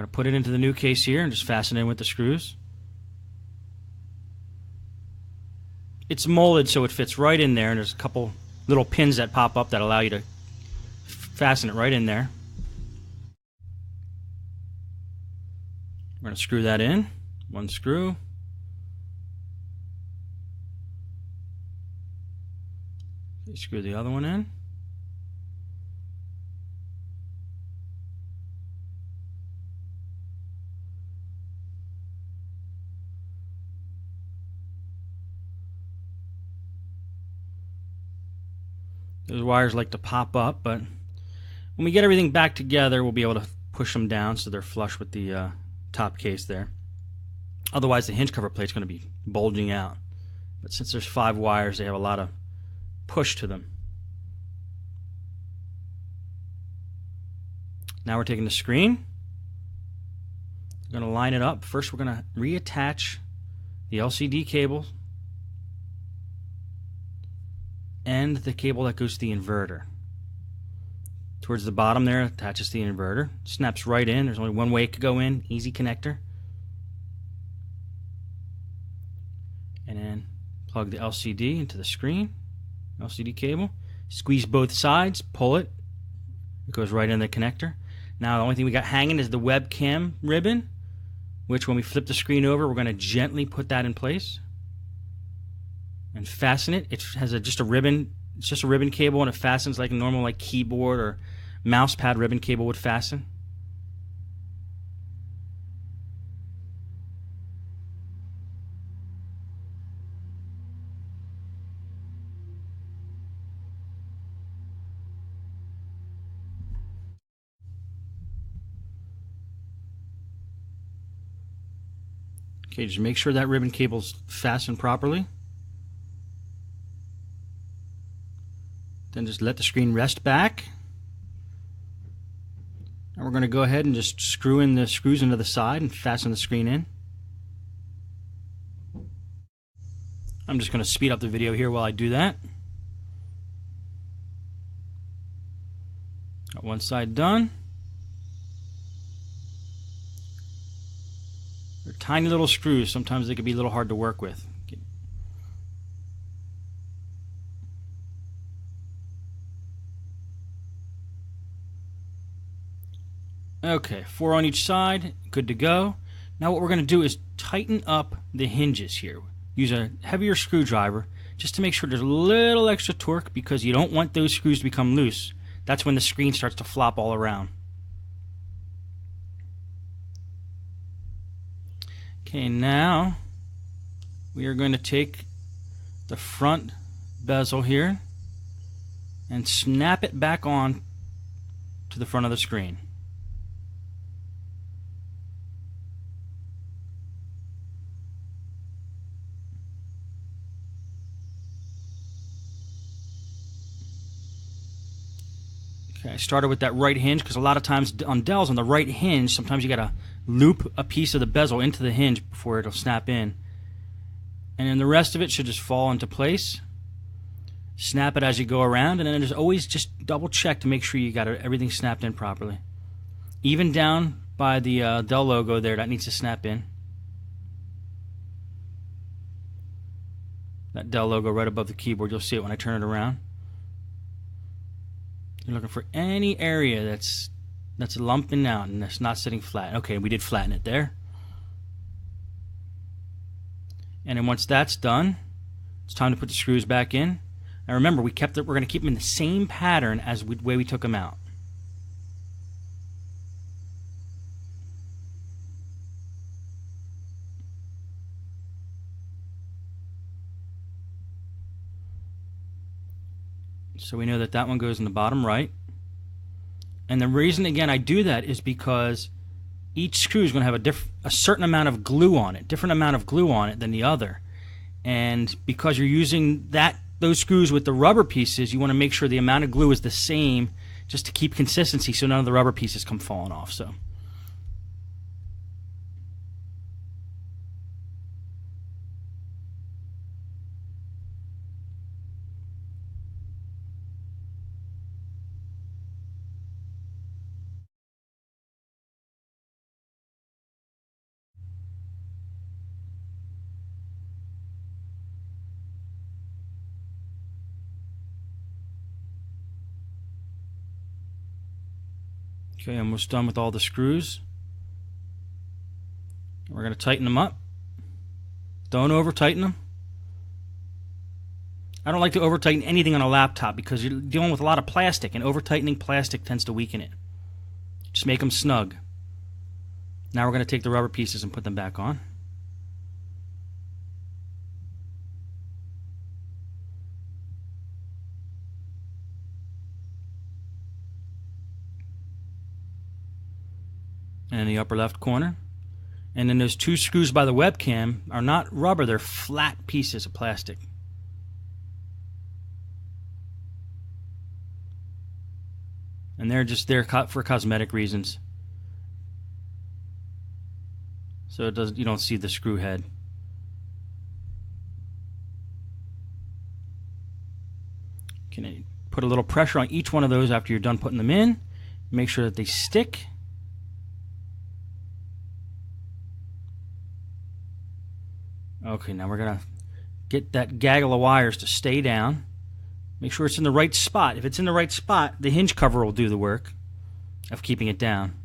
going to put it into the new case here and just fasten it in with the screws. It's molded so it fits right in there, and there's a couple little pins that pop up that allow you to fasten it right in there. We're going to screw that in. One screw. Okay, screw the other one in. Those wires like to pop up, but when we get everything back together, we'll be able to push them down so they're flush with the top case there. Otherwise, the hinge cover plate's going to be bulging out. But since there's 5 wires, they have a lot of push to them. Now we're taking the screen. We're going to line it up. First, we're going to reattach the LCD cable and the cable that goes to the inverter. Towards the bottom there, attaches to the inverter. Snaps right in. There's only one way it could go in. Easy connector. And then plug the LCD into the screen. LCD cable. Squeeze both sides. Pull it. It goes right in the connector. Now the only thing we got hanging is the webcam ribbon, which when we flip the screen over, we're going to gently put that in place and fasten it. It has just a ribbon. It's just a ribbon cable, and it fastens like a normal keyboard or mouse pad ribbon cable would fasten. Okay, just make sure that ribbon cable's fastened properly. Then just let the screen rest back. And we're going to go ahead and just screw in the screws into the side and fasten the screen in. I'm just going to speed up the video here while I do that. Got one side done. They're tiny little screws. Sometimes they can be a little hard to work with. Okay, 4 on each side, good to go. Now what we're going to do is tighten up the hinges here. Use a heavier screwdriver just to make sure there's a little extra torque, because you don't want those screws to become loose. That's when the screen starts to flop all around. Okay, now we are going to take the front bezel here and snap it back on to the front of the screen. Okay, I started with that right hinge because a lot of times on Dells, on the right hinge, sometimes you got to loop a piece of the bezel into the hinge before it'll snap in. And then the rest of it should just fall into place. Snap it as you go around, and then just always just double check to make sure you got everything snapped in properly. Even down by the Dell logo there, that needs to snap in. That Dell logo right above the keyboard, you'll see it when I turn it around. You're looking for any area that's lumping out and that's not sitting flat. Okay, we did flatten it there. And then once that's done, it's time to put the screws back in. Now remember, we're going to keep them in the same pattern as the way we took them out. So we know that that one goes in the bottom right. And the reason, again, I do that is because each screw is going to have a certain amount of glue on it, different amount of glue on it than the other. And because you're using those screws with the rubber pieces, you want to make sure the amount of glue is the same just to keep consistency so none of the rubber pieces come falling off. So Okay, almost done with all the screws. We're going to tighten them up. Don't over tighten them. I don't like to over tighten anything on a laptop because you're dealing with a lot of plastic, and over tightening plastic tends to weaken it. Just make them snug. Now we're going to take the rubber pieces and put them back on. And in the upper left corner. And then those two screws by the webcam are not rubber, they're flat pieces of plastic. And they're just there for cosmetic reasons. So it doesn't, you don't see the screw head. Can put a little pressure on each one of those after you're done putting them in. Make sure that they stick. Okay, now we're going to get that gaggle of wires to stay down. Make sure it's in the right spot. If it's in the right spot, the hinge cover will do the work of keeping it down.